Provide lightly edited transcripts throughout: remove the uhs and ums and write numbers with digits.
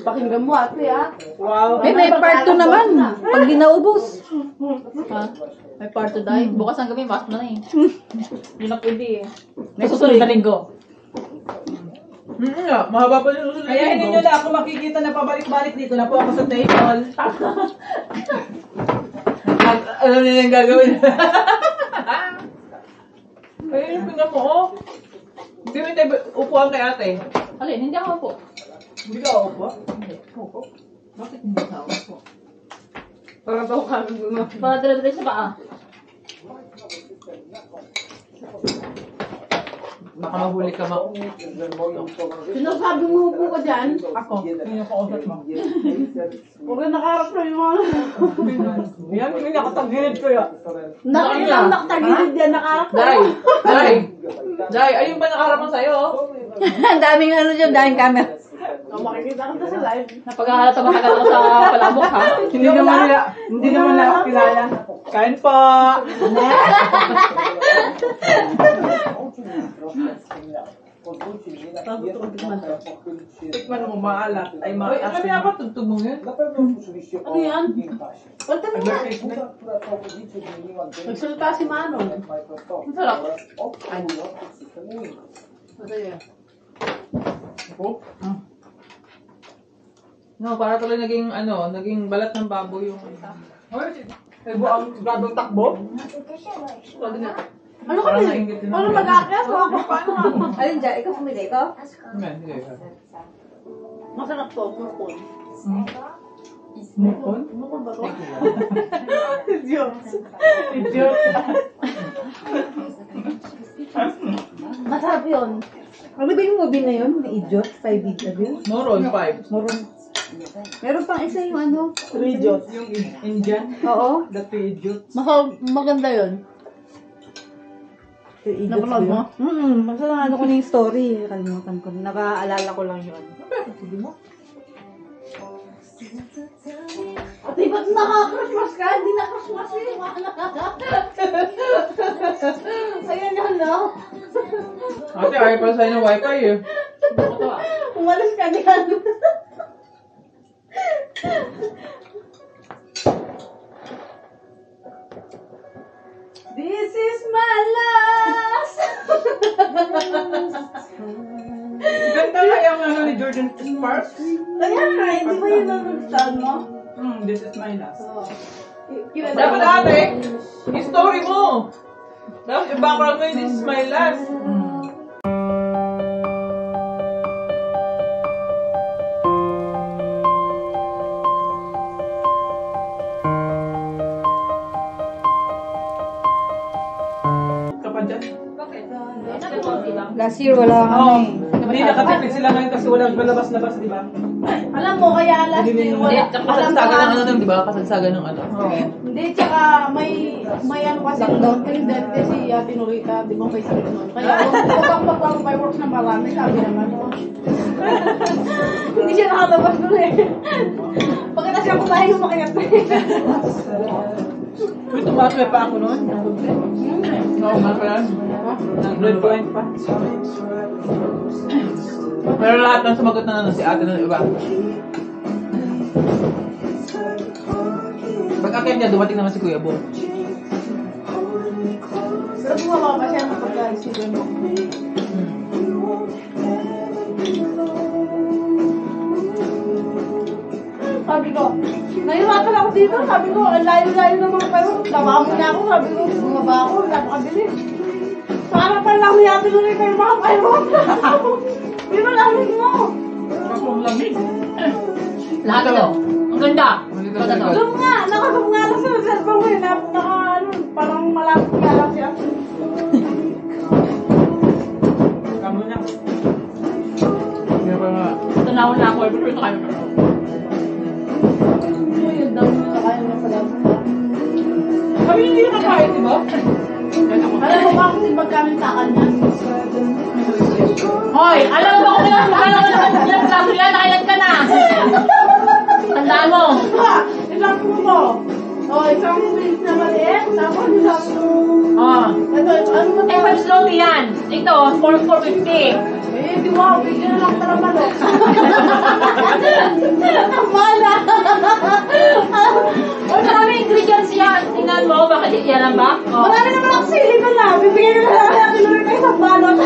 Pakinggan mo ate Wow. May part 2 naman. Pag di naubos. Ha? May part 2 dahil. Bukas ang gabi, pasok na eh. Hindi na pwede eh. May susunod na linggo. Mahaba pa yung susunod. Kaya hindi nyo na ako makikita na pabalik-balik dito na po ako sa table. Alam niyo yung gagawin. Kaya yung pinga mo, oh. Hindi mo tayo upuan kay ate. Alin, hindi ako po. Hindi ka upo? Hindi. Opo. Bakit hindi ka po? Para daw kami mo. Para dala-dala sa paa. Baka mahuli ka mo. Sinasabi mo upo ka dyan? Ako, hindi ako kausap mo. Huwag na nakaharap na yung mga... Yan, hindi nakatagilid ko yan. Nakailang nakatagilid yan, nakaharap na. Day, ayun ba nakaharapan sa'yo? Ang daming ano dyan, daming camera. Makikita ka sa live. Napag-ahalata matagal ako sa palabok ha. Hindi naman na ako kilala. Kain pa! Tikman mo maalat. Ay maalat. Ay, kami ako tugtog mo yun. Ano yan? Wala ka na. Nagsalita si Manong. Ang sarap. Masaya. No, para tuloy naging balat ng baboy yung ay buang gradong takbo? Wag na. Ano ka din? Ano mag-aakyat? Alin dyan? Ikaw pumili ito? Sige. Masarap to. Mukon. Mukon? Mukon ba to? Idiot. Masarap yun. Ano ba yung movie na yun? The Idiot? 5 Idiot? Moron, 5. Moron. Meron pang isa yung ano? 3 idiots. Yung Indian? Oo. The 3 idiots. Maganda yun. Napanood mo? Basta lang ano ko na yung story. Kalimutan ko. Nakaalala ko lang yun. Ate, ba't naka-Christmas ka? Hindi na Christmas eh. Ayan yan, no? Ate, ayaw pa sa'yo ng wifi eh. Umalis ka diyan. This is my last. Ganda nga yung ni Jordan Sparks. Ayan nga, hindi ba yun ang mo? This is my last. Kilala Dapat mo? ate, yung story mo. Dapat yung background mo yung this is my last. Last year wala kami. Hindi nakatipid sila ngayon kasi walang malabas-labas, di ba? Alam mo, kaya last year wala. Kasagsagan ng ano, di ba? Kasagsagan ng ano. Hindi, tsaka may ano kasi doon, presidente si Ate Norita, di ba may sakit nun. Kaya huwag kang mag-fireworks ng marami, sabi naman. Hindi siya nakatabas doon eh. Pagkita siya kumain, umakayat na eh. Uy, tumaswe pa ako noon. Oo, nga pala. Nag-blood point pa. Pero lahat ng sumagot na si ate ng iba. Pag-akit niya, dumating naman si Kuya Bo. Pero bumaba pa siya ng pagka-isipin mo. Sabi ko, naiwakan ako dito. Sabi ko, ang layo-layo naman kayo. Tawa mo na ako. Sabi ko, bumaba ako. Napakabilis. Sa harapan lang ni Ate Lorita yung mga kayo. Pero lamig mo. Ang lamig. Lahat ito. Ang ganda. Zoom nga. Naka-zoom nga lang sa cellphone ko. Parang malapit nga lang siya. Kamu na. Kaya pa nga. Tanawin na ako. Every time kayo. Yung dami na kaya na pala. Kami hindi nakakain, di ba? Alam mo ba kung si magkano sa kanya? Hoy! Alam mo ba kung ilang klase yan? Nakailan ka na! Tandaan mo! Ilang mo mo? Oh, isang sweet na maliit. Tapos isang... Ah. Ito, ano ba? Eh, 5 slotty yan. Ito, 450. Eh, di wow, bigyan na lang pala manok. Ang mala. Oh, marami ingredients yan. Tingnan mo, bakit yan lang ba? Oh. Marami naman ako sili ko na. Bibigyan ko na lang kaya tinuloy kayo sa balot.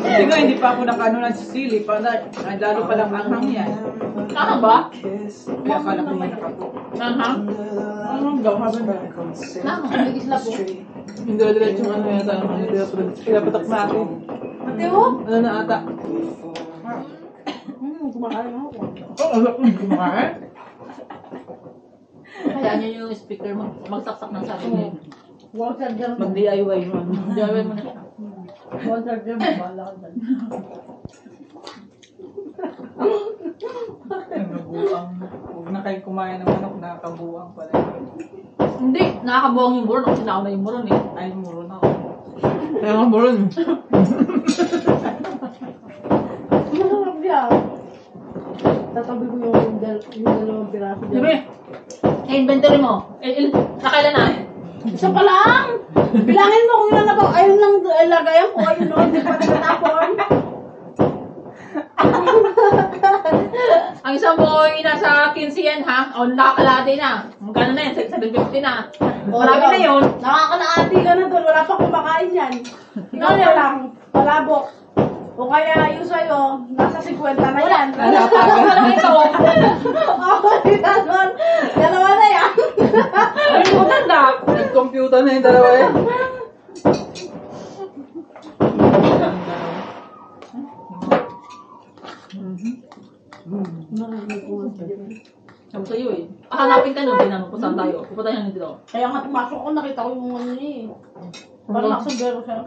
Hindi nga, hindi pa ako nakano ng sili. Ay, lalo pa lang anghang yan. Ano ba? Kaya akala ko may nakapo. Nanghang? Anong gaw? Habang ba? Nanghang, may isla po. Hindi na diretso yung ano yata. Kaya patak natin. Ate mo? Ano na ata? Kumakain ako. Oh, alam ko hindi kumakain. Kaya niyo yung speaker mo. Magsaksak ng sabi niya. Wall charger mo. Mag-DIY mo. Diyawan mo na siya. Wall charger mo. Bala ka dyan. Nakabuang. Huwag na kayo kumain ng manok, nakakabuang pala. Hindi, nakakabuang yung buron. Kasi nauna yung buron eh. Ay, muron ako. Kaya nga muron. Masarap yan. Tatabi ko yung dalawang piraso dyan. Sabi, inventory mo. Nakailan na? Isa pa lang! Bilangin mo kung ilan na ba. Ayun lang lagayan ko. Ayun lang. Hindi pa natatapon. Ang isang buoy nasa 15 yan ha? O nakakalati na. Magkano na yan? 750 na. Marami na yun. Nakakalaati ka na doon. Wala pa kumakain yan. Ikaw na lang. Palabok. O kaya yung sa'yo, nasa 50 na yan. Wala pa ito. Oo, ganun. Dalawa na yan. Ay, maganda. Nag-computer na yung dalawa eh. Sabi sa'yo eh. Hanapin ka nun, tinanong kung saan tayo. Pupunta tayo dito. Kaya nga pumasok ko, nakita ko yung ano niya eh. Parang nakasundero siya.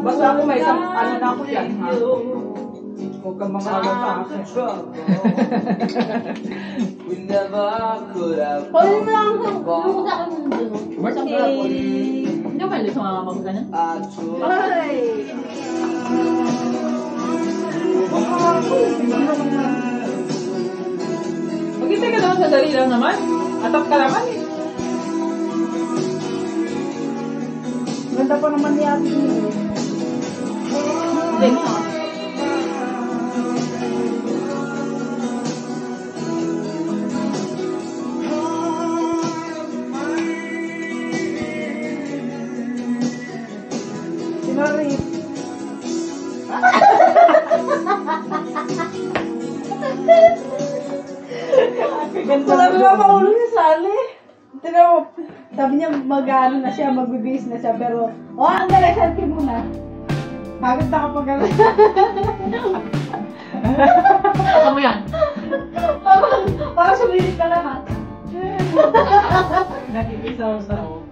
Basta ako may isang ano na ako yan, ha? Huwag kang mga alam pa. Pwede mo lang yung sa akin yung dun. Isang brapon. Hindi ko mahilig sa mga magaganyan. Ay! Maghintay ka naman sa dali lang naman. Atap ka naman eh. Ganda pa naman ni Ate Nino. Hindi. Sinari. Wala na lang maulo ni Sally. Tignan mo, sabi niya mag-ano na siya, mag-base na siya, pero, ang galing, selfie muna. Pagod na kapag gano'n. Saan mo yan? Para sumilit ka lahat. Nakikisaw-saw.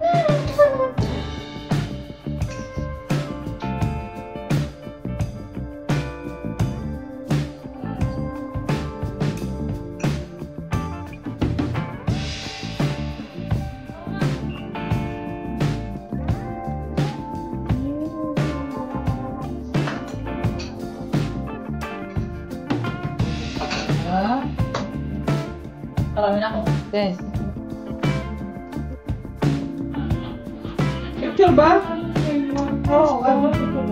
Marami na ako. Yes. Picture ba? Oo, I want to go.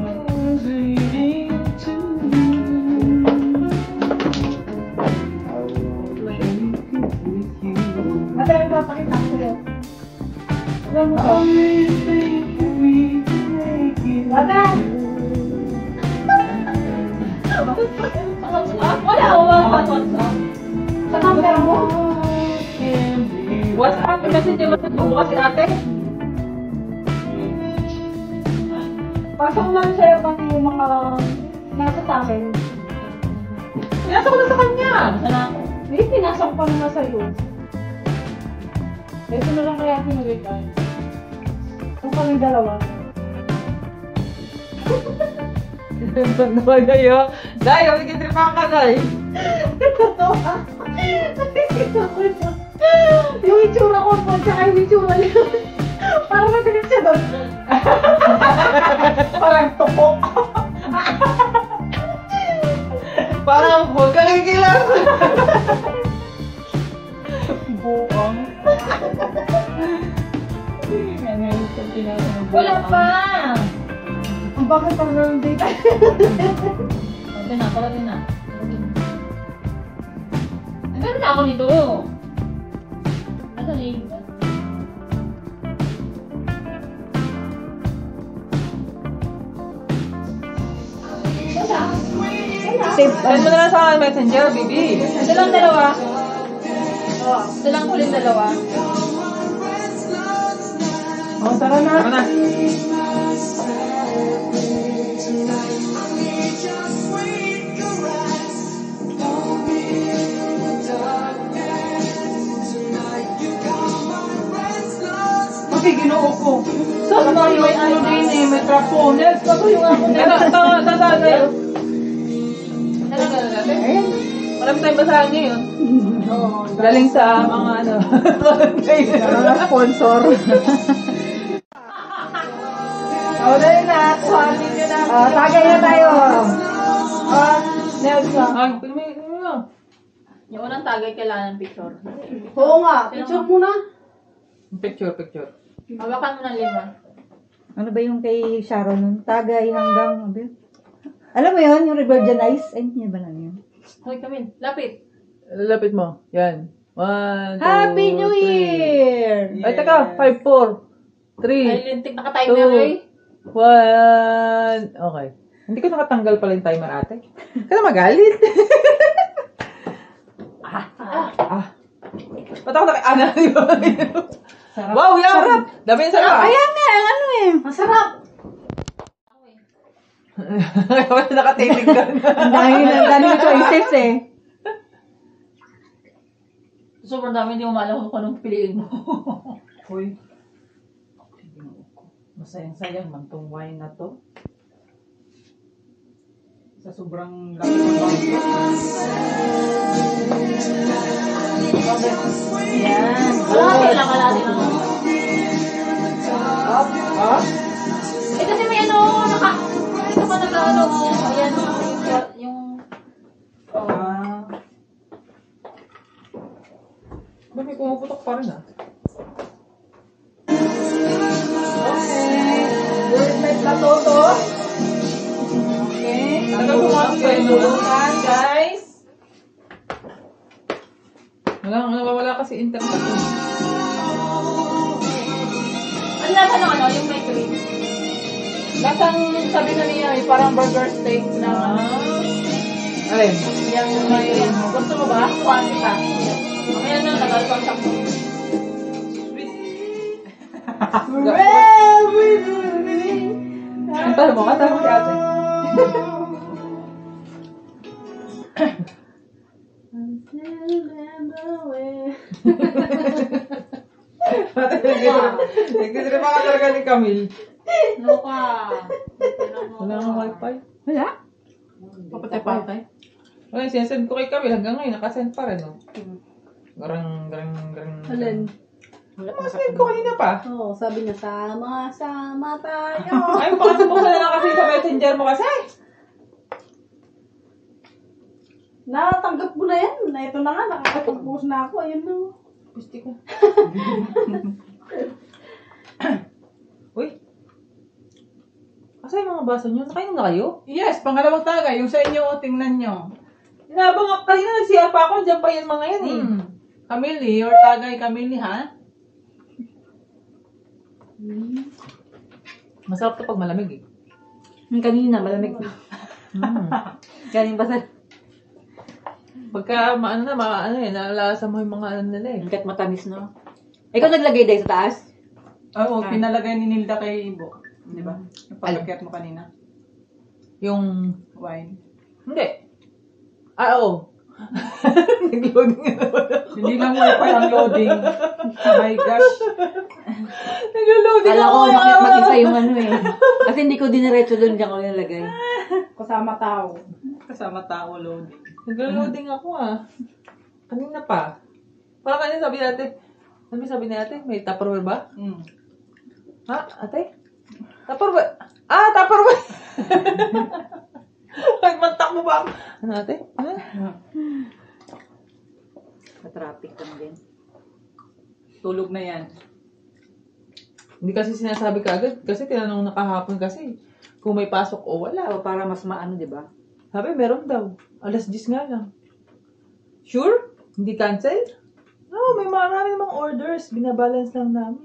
Ate, papakita ko yun. Alam mo ko. Ate! Wala ako mga Sa number mo? WhatsApp message yung bukas si ate. Pasok lang sa'yo pati yung mga nasa sa akin. Pinasa ko na sa kanya. Sana. Hindi, pinasok pa naman sa'yo. Ito na lang kaya pinagay ka. Kung kaming dalawa. Naman kayo. Dayo, ikitripan ka, Day. Yung itsura ko po, tsaka yung itsura niya. Parang mabilis siya doon. Parang tupok. Huwag ka nagigilan. Buang. Ano yung tinatawag? Wala pa! Ang bakit pang nalang date? Okay na, pala na. Nagano na ako nito. Ano na yung... Save, Send mo na lang sa messenger, baby. Ito lang dalawa. Ito lang huling dalawa. Oh, tara na. Tara na. Kasi ginoo ko. Saan na may ano din eh, may trapones. Kaso yung ako na. Talaga natin. Marami tayong basahan ngayon. Galing sa mga ano. mga sponsor. Dahil na, kuhanin nyo na. Tagay na tayo. Next na. Ay, pinimay mo. Yung unang tagay kailangan ng picture. Oo nga, picture muna. Picture. Hawakan mo ng 5. Ano ba yung kay Sharon nun? Tagay hanggang, ano ba yun? Alam mo yun, yung Revirginize? Ay, hindi ba lang yun? Hoy, Camille, lapit. Lapit mo. Yan. 1, 2, Happy New 3. Year! Ay, teka. 5, 4, 3, Ay, lintik naka-timer eh. 1. Okay. Hindi ko nakatanggal pala yung timer, ate. Kaya magalit. Ba't ako Wow, yan! Sarap! Dami yung sarap! Ayan na, ang ano eh. Masarap. Wala nakatilig ka na. Ang dami choices eh. Sobrang dami, hindi mo maalam kung anong piliin mo. Uy. Masayang-sayang man tong wine na to. Sa sobrang laki ng bangko. Yan. Wala, kailangan natin ang... Eh, kasi may ano, ito pa nag-ano, ayan, yung... Ba't may pumuputok pa rin ah? Gourmet na toto. Okay. Nagagumang pa yung tulungan, guys. Nawawala kasi internet. Ano nasa ng ano, yung may cream? Lasang sabi na niya, may parang burger steak na Alin? yung may... Gusto mo ba? Kuwanti ka. Mamaya na, nag-alpang sakto. Kanta mo si ate. Nagtitrip ka talaga ni Camille. Loka. Wala nga wifi. Wala? Papatay-patay. Wala, sinasend ko kay Camille. Hanggang ngayon, nakasend pa rin. Oh. Garang. Alin? Nakasend ko kanina pa. Oo, sabi niya, sama-sama tayo. Ay, pakasubok na lang kasi sa messenger mo kasi. Natanggap ko na yan. Na ito na nga, nakakapag-post na ako. Ayun na. Gusti ko. Uy. Asa yung mga baso nyo? Nakainom na kayo? Yes, pangalawang tagay. Yung sa inyo, tingnan nyo. Inabang ako. Kanina nag-CR pa ako. Diyan pa yung mga yan eh. Camille, your tagay Camille, ha? Masarap to pag malamig eh. Yung kanina, malamig na. Galing ba sa... Pagka naalasa mo yung mga ano nila eh. Hanggat matamis, no? Ikaw naglagay dahil sa taas? Oo, pinalagay ni Nilda kay Ibo. Di ba? Yung pagkakit mo kanina. Yung... Wine. Hindi. Oo. Nag-loading na naman ako. Hindi lang wifi ang loading. Oh my gosh. Nag-loading Kala ako. ko mag-isa yung ano eh. Kasi hindi ko diniretso doon diyan ko nilagay. Kasama tao. Kasama tao loading. Nag-loading ako ah. Kanina pa. Parang kanina sabi natin, sabi ni ate, may Tupperware ba? Ha? Ate? Tupperware? Ah, Tupperware! Magmantak mo ba ako? Ano ate? Ano? Traffic lang din. Tulog na yan. Hindi kasi sinasabi ka agad. Kasi tinanong na kahapon kasi kung may pasok o wala. O, para mas maano, di ba? Sabi, meron daw. Alas 10 nga lang. Sure? Hindi cancel? No, may marami namang orders. Binabalance lang namin.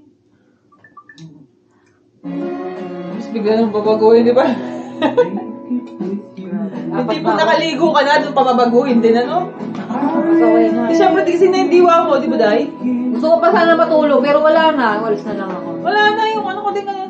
Tapos bigla nang babaguhin, di ba? Hindi po nakaligo ka na, doon pababaguhin din, ano? Masaway nga. Eh, syempre, tigisin na yung diwa mo, di ba, Day? Gusto ko pa sana matulog, pero wala na. Walis na lang ako. Wala na yung ano ko din ngayon.